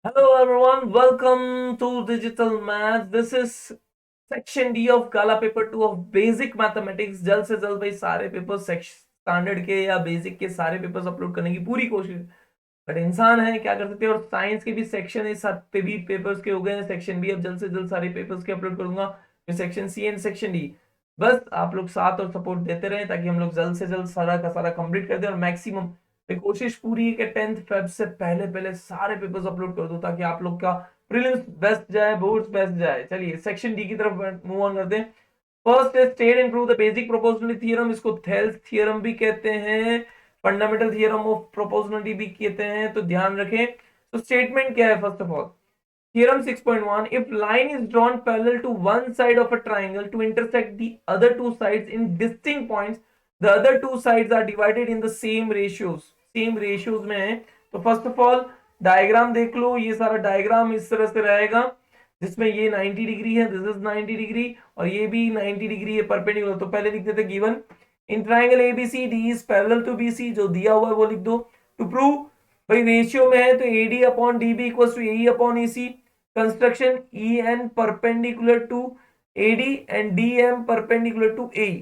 Hello everyone, welcome to Digital Math. This is section D of Gala paper 2 of Basic Mathematics. जल्द से जल्द भाई सारे paper standard के या बेसिक के सारे पेपर्स अपलोड करने की पूरी कोशिश। बट इंसान है, क्या कर सकते हैं। और साइंस के भी सेक्शन है, 7 पे भी पेपर्स के हो गए हैं। सेक्शन बी अब जल्द से जल्द सारे पेपर्स के अपलोड करूंगा। फिर section C and section D. बस आप लोग साथ और सपोर्ट देते रहे ताकि हम लोग जल्द से जल्द सारा का सारा कंप्लीट कर दें और मैक्सिमम कोशिश पूरी है कि 10th फेब से पहले पहले सारे पेपर्स अपलोड कर दो ताकि आप लोग का प्रीलिम्स बेस्ट जाए, बोर्ड्स बेस्ट जाए। चलिए सेक्शन डी की तरफ मूव ऑन करते हैं। फर्स्ट है state and prove the basic proportionality theorem. इसको थेल्स थ्योरम भी कहते हैं, फंडामेंटल थ्योरम ऑफ प्रोपोर्शनलिटी भी कहते हैं, तो ध्यान रखें। तो स्टेटमेंट क्या है? First of all theorem 6.1, if line is drawn parallel to one side of a triangle to intersect the other two sides in distinct points, the other two sides are divided in the same ratios में है। तो first of all diagram देख लो। ये सारा diagram इस तरह से रहेगा जिसमें ये 90 डिग्री है, दिस इज 90 डिग्री, और ये भी 90 डिग्री है परपेंडिकुलर। तो पहले लिख देते given in triangle ABC D is parallel to BC, जो दिया हुआ है वो लिख दो। टू प्रूव भाई रेशियो में है तो AD upon DB equals to AE upon EC। Construction EN perpendicular to AD and DM perpendicular to AE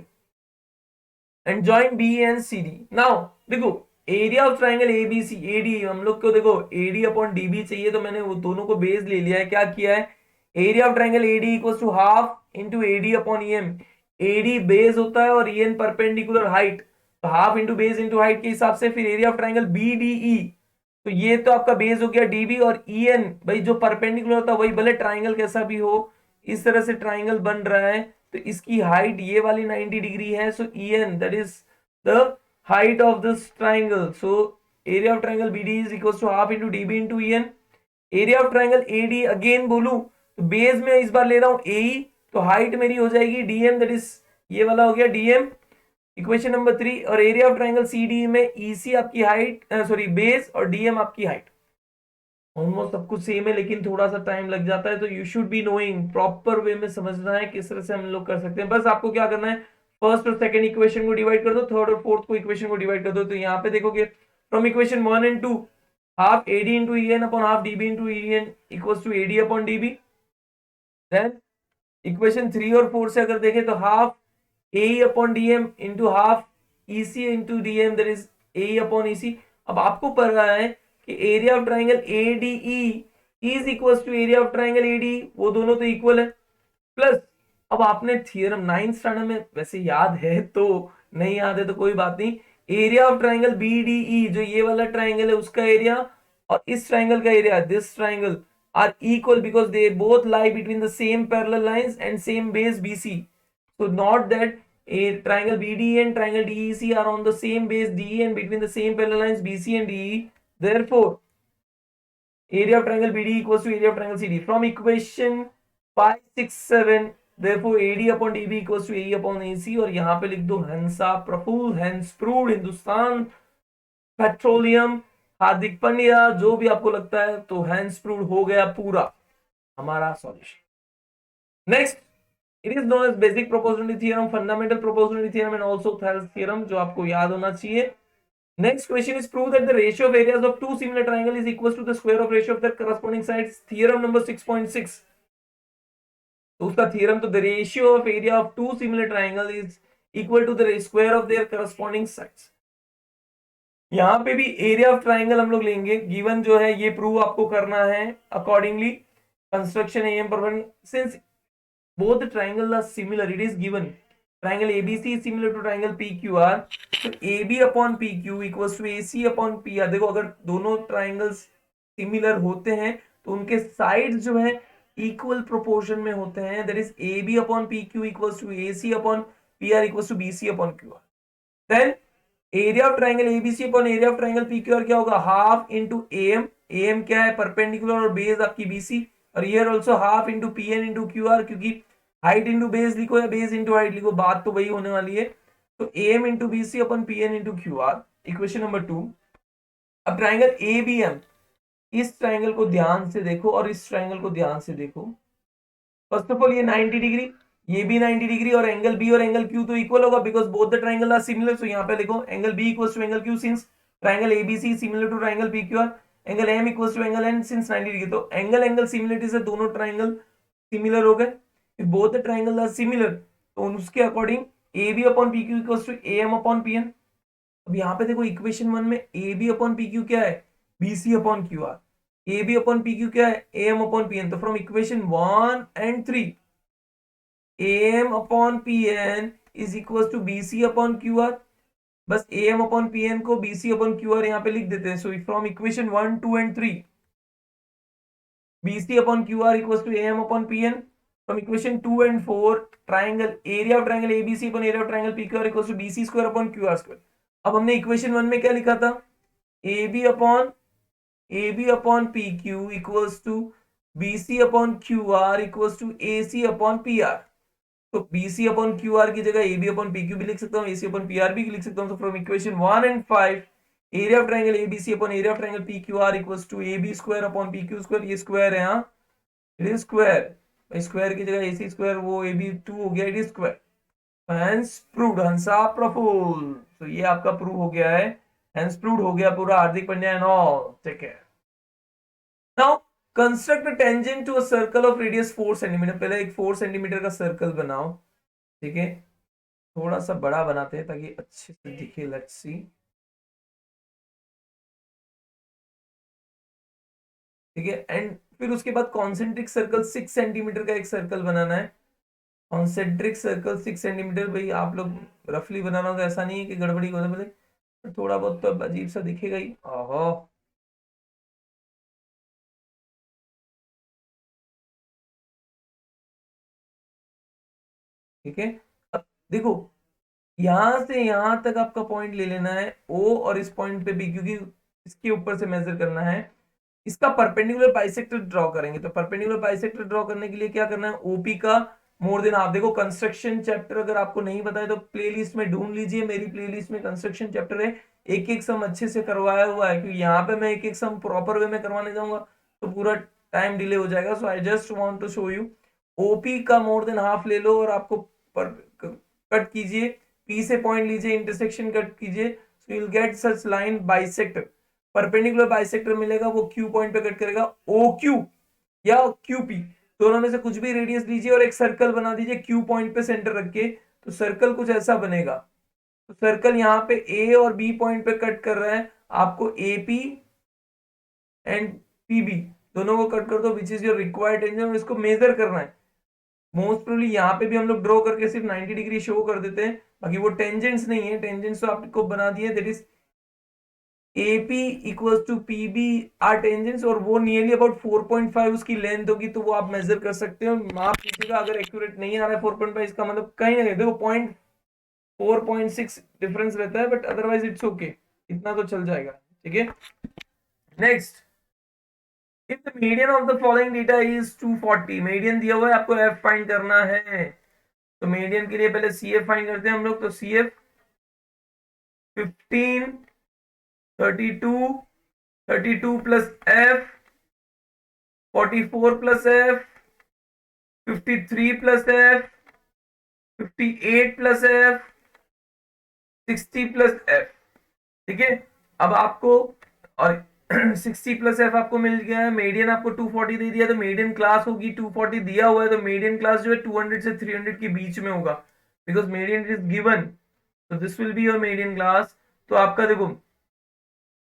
and join B and CD। Now देखो area of triangle ABC AD, हम लोग को देखो AD upon DB चाहिए, तो मैंने वो दोनों को बेस ले लिया है। क्या किया है? Area of triangle AD equals to half into AD upon EM। AD base होता है और EN परपेंडिकुलर हाइट, तो half into base into height के हिसाब से। फिर एरिया ऑफ ट्राइंगल BDE, तो ये तो आपका बेस हो गया DB, और EN भाई जो परपेंडिकुलर होता है वही, भले ट्राइंगल कैसा भी हो। इस तरह से ट्राइंगल बन रहा है तो इसकी हाइट ये वाली 90 डिग्री है। So EN that is the height of this triangle. So area of triangle BD is equal to half into DB into EN। Area of triangle AD again बोलू तो बेस में इस बार ले रहा हूं AE, तो हाइट मेरी हो जाएगी DM, दैट इज ये वाला हो गया DM। Equation number 3। और एरिया ऑफ ट्राइंगल CD में EC आपकी हाइट, सॉरी बेस, और DM आपकी हाइट। ऑलमोस्ट सब कुछ सेम है लेकिन थोड़ा सा टाइम लग जाता है, तो you should be knowing, proper way में समझना है किस तरह से हम लोग कर सकते हैं। बस आपको क्या करना है, फर्स्ट और सेकंड इक्वेशन को डिवाइड कर दो, थर्ड और फोर्थ को इक्वेशन को डिवाइड कर दो। तो यहाँ पे देखोगे from equation 1 and 2 half AD into EN upon half DB into EN equals to AD upon DB। Then equation 3 और 4 से अगर देखें तो half AE upon DM into half EC into DM, that is AE upon EC। अब आपको पता है कि area of triangle ADE is equal to area of triangle AD, वो दोनों तो इक्वल है। प्लस अब आपने थियरम 9th स्टैंडर्ड में वैसे याद है, तो नहीं याद है तो कोई बात नहीं। एरिया ऑफ ट्राइंगल BDE, जो ये वाला ट्राइंगल है उसका एरिया और इस ट्राइंगल का area, this triangle are equal because they both lie between the same parallel lines and same base BC। So not that a triangle BDE and triangle DEC are on the same base DE and between the same parallel lines BC and DE. Therefore, area of triangle BDE equals to area of triangle CD. From equation 5, 6, 7, therefore AD upon DB equals to AE upon AC। और यहाँ पे लिख दो Hansa Praful, hence proved, Hindustan Petroleum, Hardik Pandya, जो भी आपको लगता है, तो हेंस प्रूव्ड हो गया पूरा हमारा solution. Next, it is known as basic proportionality theorem, fundamental proportionality theorem and also Thales theorem, जो आपको याद होना चाहिए। Next question is prove that the ratio of areas of two similar triangle is equal to the square of ratio of their corresponding sides। theorem number 6.6। तो उसका theorem तो the ratio of area of two similar triangle is equal to the square of their corresponding sides। यहाँ पे भी area of triangle हम लोग लेंगे, given जो है ये प्रूव आपको करना है अकॉर्डिंगली कंस्ट्रक्शन AM पर। Since both the triangle are similar, it is given triangle ABC is similar to triangle PQR, so AB upon PQ equals to AC upon PR। देखो अगर दोनों ट्राइंगल्स सिमिलर होते हैं तो उनके साइड्स जो है इक्वल प्रोपोर्शन में होते हैं, that is AB upon PQ equals to AC upon PR equals to BC upon QR। Then area of triangle ABC upon area of triangle PQR क्या होगा, हाफ इंटू AM क्या है perpendicular और base आपकी BC, और here also half into PN into QR, क्योंकि height into base लिखो या बेस इंटू हाइट लिखो, बात तो वही होने वाली है। तो AM into BC upon PN into QR, equation number 2। अब ट्राइंगल ABM, इस ट्राइंगल को ध्यान से देखो और इस ट्राइंगल को ध्यान से देखो। फर्स्ट ऑफ ऑल ये 90 डिग्री, ये भी 90 डिग्री, और एंगल B और एंगल Q तो इक्वल होगा because both the triangle are similar. So यहाँ पे देखो angle B equals to angle Q since triangle ABC similar to triangle PQR। Angle M equal to angle N since 90 degree, तो angle angle similarity से दोनों triangle similar हो गए। If both the triangle are similar तो उसके according A B upon P Q equal to A M upon P N. अब यहाँ पे देखो इक्वेशन 1 में A B upon P Q क्या है, B C upon Q R, A B upon P Q क्या है, A M upon P N. तो from equation 1 and 3 A M upon P N is equal to B C upon Q R. बस A M upon P N को B C upon Q R यहाँ पे लिख देते हैं। So from equation 1, 2 and 3 BC upon QR equals to AM upon PN. From equation 2 and 4, triangle area of triangle ABC upon area of triangle PQR equals to BC square upon QR square. अब हमने equation 1 में क्या लिखा था, AB upon PQ equals to BC upon QR equals to AC upon PR. तो BC upon QR की जगह AB upon PQ भी लिख सकता हूँ, AC upon PR भी लिख सकता हूँ। तो from equation 1 and 5 area of triangle ABC upon area of triangle PQR equals to AB square upon PQ square. ये स्क्वायर है, यहाँ इट इज स्क्वायर, स्क्वायर की जगह AC स्क्वायर, वो AB2 हो गया, it is square. Hence proved, Hansa Praful. तो ये आपका प्रूव हो गया है, हेंस प्रूव्ड हो गया पूरा, Hardik Pandya and all. Take care. Now construct a tangent to a circle of radius 4 centimetre. पहले एक 4 सेंटीमीटर का सर्कल बनाओ, ठीक है, थोड़ा सा बड़ा बनाते हैं ताकि अच्छे से दिखे। लेट्स सी, ठीक है। एंड फिर उसके बाद कॉन्सेंट्रिक सर्कल 6 सेंटीमीटर का एक सर्कल बनाना है। कॉन्सेंट्रिक सर्कल 6 सेंटीमीटर, भाई आप लोग रफली बनाना होगा, ऐसा नहीं है कि गड़बड़ी हो जाए, थोड़ा बहुत तो अजीब सा दिखेगा ही। ओहो, ठीक है। अब देखो, यहां से यहां तक आपका पॉइंट ले लेना है ओ, और इस पॉइंट पे भी, क्योंकि इसके ऊपर से मेजर करना है। इसका परपेंडिकुलर बाइसेक्टर ड्रॉ करेंगे, तो परपेंडिकुलर बाइसेक्टर ड्रॉ करने के लिए क्या करना है, ओपी का मोर देन हाफ। देखो कंस्ट्रक्शन चैप्टर अगर आपको नहीं पता है तो प्लेलिस्ट में ढूंढ लीजिए, मेरी प्लेलिस्ट में कंस्ट्रक्शन चैप्टर है, एक एक सम अच्छे से करवाया हुआ है। क्योंकि यहाँ पे मैं एक एक सम प्रॉपर वे में करवाने जाऊंगा तो पूरा टाइम डिले हो जाएगा। So I just want to show you, OP का मोर देन हाफ ले लो और आपको कट कीजिए, पी से पॉइंट लीजिए, इंटरसेक्शन कट कीजिए, so you will get such line bisector. Perpendicular bisector मिलेगा, वो क्यू पॉइंट पे कट करेगा, ओ क्यू या क्यू पी, दोनों में से कुछ भी रेडियस लीजिए और एक सर्कल बना दीजिए क्यू पॉइंट पे सेंटर रख के। तो सर्कल कुछ ऐसा बनेगा। तो सर्कल यहाँ पे ए और बी पॉइंट पे कट कर रहा है, आपको एपी एंड पीबी दोनों को कट कर दो, which is your required tangent, और इसको मेजर करना है। मोस्ट प्रोबेबली यहाँ पे भी हम लोग ड्रॉ करके सिर्फ 90 डिग्री शो कर देते हैं, बाकी वो टेंजेंट्स नहीं है, टेंजेंट्स तो आपको बना दिए, that is AP equals to PB are tangents, और वो नियरली अबाउट 4.5 उसकी लेंथ होगी, तो वो आप मेजर कर सकते हो, माप लीजिएगा। अगर एक्यूरेट नहीं आ रहा है 4.5, इसका मतलब कहीं ना कहीं देखो 4.6 डिफरेंस रहता है, बट अदरवाइज इट्स ओके, इतना तो चल जाएगा, ठीक है। Next, if the median of the following data is 240, median दिया हुआ है, आपको एफ फाइंड करना है। तो मीडियन के लिए पहले CF फाइंड करते हैं हम लोग। तो CF 15, 32, 32 plus F, 44 plus F, 53 plus F, 58 plus F, 60 plus F, ठीक है। अब आपको, और 60 प्लस F आपको मिल गया है, मीडियन आपको 240 दे दिया, तो मीडियन क्लास होगी 240 दिया हुआ है, तो मीडियन क्लास जो है 200 से 300 के बीच में होगा, बिकॉज मीडियन इज गिवन, तो this will be your median class. तो आपका देखो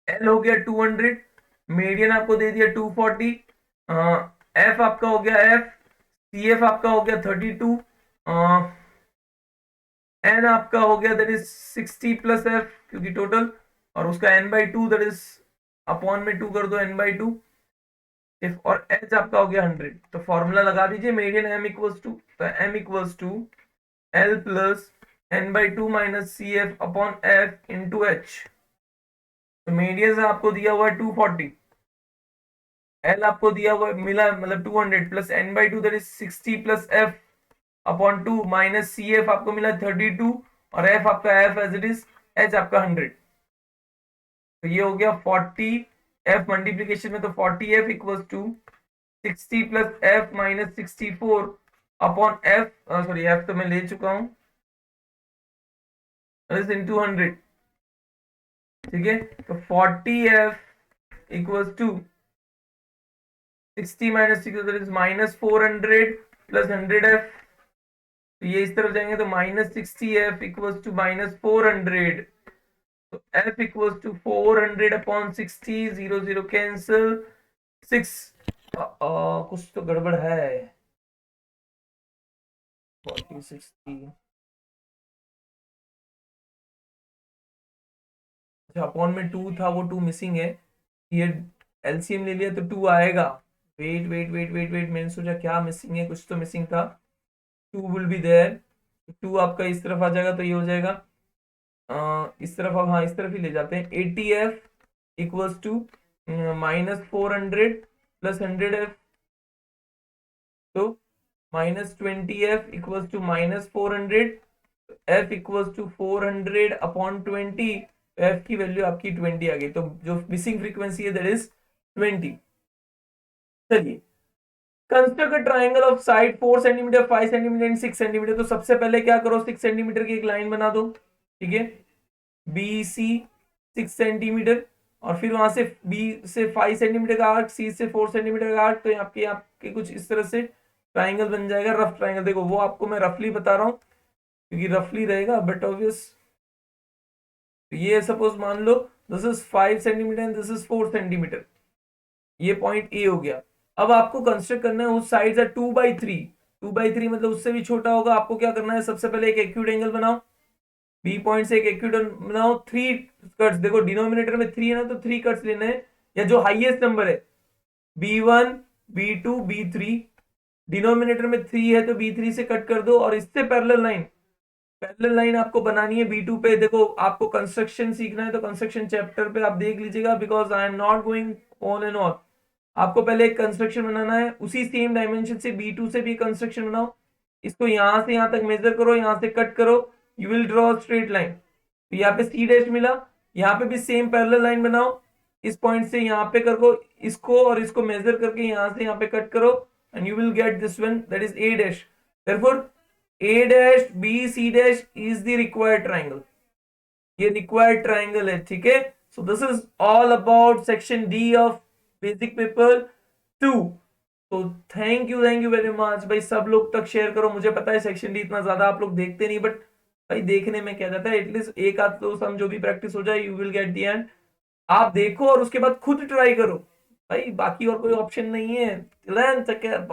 L हो गया 200, मीडियन आपको दे दिया 240, F आपका हो गया F, CF आपका हो गया 32, N आपका हो गया दैट इज 60 प्लस F, क्योंकि टोटल, और उसका N/2 दैट इज अपॉन में 2 कर दो N/2, इफ, और H आपका हो गया 100। तो फॉर्मूला लगा दीजिए, मीडियन M इक्वल्स टू, तो M equals to L plus N/2 minus CF upon F into H। तो मीडियन से आपको दिया हुआ है 240, L आपको दिया हुआ मिला मतलब 200 plus N/2 that is 60 plus F upon 2 minus CF आपको मिला 32, और F आपका F as it is, H आपका 100। तो ये हो गया 40 F मल्टीप्लीकेशन में, तो 40 F equals to 60 plus F minus 64 upon F, sorry F तो मैं ले चुका हूं, इनटू 100, ठीक है। तो 40 F equals to 60 minus 6, that is minus 400 plus 100f. तो ये इस तरफ जाएंगे तो minus 60f equals to minus 400. तो f equals to 400 upon 60, 0 0 cancel, 6. कुछ तो गड़बड़ है. 40 60. अच्छा, अपॉन में 2 था, वो 2 मिसिंग है. ये एलसीएम ले लिया तो 2 आएगा. Wait wait wait wait wait, मैंने सोचा क्या मिसिंग है, कुछ तो मिसिंग था. 2 विल बी देयर. 2 आपका इस तरफ आ जाएगा तो ये हो जाएगा इस तरफ. अब हाँ, इस तरफ ही ले जाते हैं. 80f equals to minus 400 plus 100f. तो minus 20f equals to minus 400. f equals to 400 upon 20. f की वैल्यू आपकी 20 आ गई. तो जो मिसिंग फ्रीक्वेंसी है दैट इज 20. चलिए, construct a triangle of side 4 centimetre, 5 centimetre and 6 centimetre. तो सबसे पहले क्या करो, 6 सेंटीमीटर की एक लाइन बना दो. ठीक है, बी सी 6 सेंटीमीटर, और फिर वहां से बी से 5 सेंटीमीटर का आर्क, सी से 4 सेंटीमीटर का आर्क. तो आपके आपके कुछ इस तरह से ट्राइंगल बन जाएगा, रफ ट्राइंगल. देखो वो आपको मैं रफली बता रहा हूँ क्योंकि रफली रहेगा, बट ऑब्वियस. ये सपोज मान लो this is 5 centimetre and this is 4 centimetre. ये पॉइंट ए हो गया. अब आपको कंस्ट्रक्ट करना है उस साइड से 2/3. 2/3 मतलब उससे भी छोटा होगा. आपको क्या करना है, सबसे पहले एक एक्यूट एंगल बनाओ. बी पॉइंट से एक एक्यूट बनाओ. 3 कट्स, देखो डिनोमिनेटर में 3 है ना, तो 3 कट्स लेने हैं, या जो हाईएस्ट नंबर है B1 B2 B3. डिनोमिनेटर में 3 है तो B3 से कट कर दो, और इससे पैरेलल लाइन आपको बनानी है B2 पे. देखो आपको कंस्ट्रक्शन सीखना है तो कंस्ट्रक्शन चैप्टर पे आप देख लीजिएगा, because I am not going on and on. आपको पहले एक कंस्ट्रक्शन बनाना है, उसी सेम डायमेंशन से B2 से भी कंस्ट्रक्शन बनाओ. इसको यहां से यहां तक मेजर करो, यहां से कट करो, you will draw straight line. तो यहाँ पे सी डैश मिला. यहाँ पे भी सेम पैरेलल लाइन बनाओ. इस पॉइंट से यहाँ पे करो, इसको और इसको मेजर करके यहाँ से यहाँ पे कट करो, and you will get this one, that is A dash. Therefore A dash B C dash is the required triangle. ये रिक्वायर्ड ट्राइंगल है. ठीक है, so this is all about section D of basic paper 2. तो thank you very much भाई. सब लोग तक share करो. मुझे पता है सेक्शन डी इतना ज्यादा आप लोग देखते नहीं, बट भाई देखने में क्या जाता है, एटलीस्ट एक आध दो सम जो भी प्रैक्टिस हो जाए, you will get the and. आप देखो और उसके बाद खुद ट्राई करो भाई, बाकी और कोई ऑप्शन नहीं है.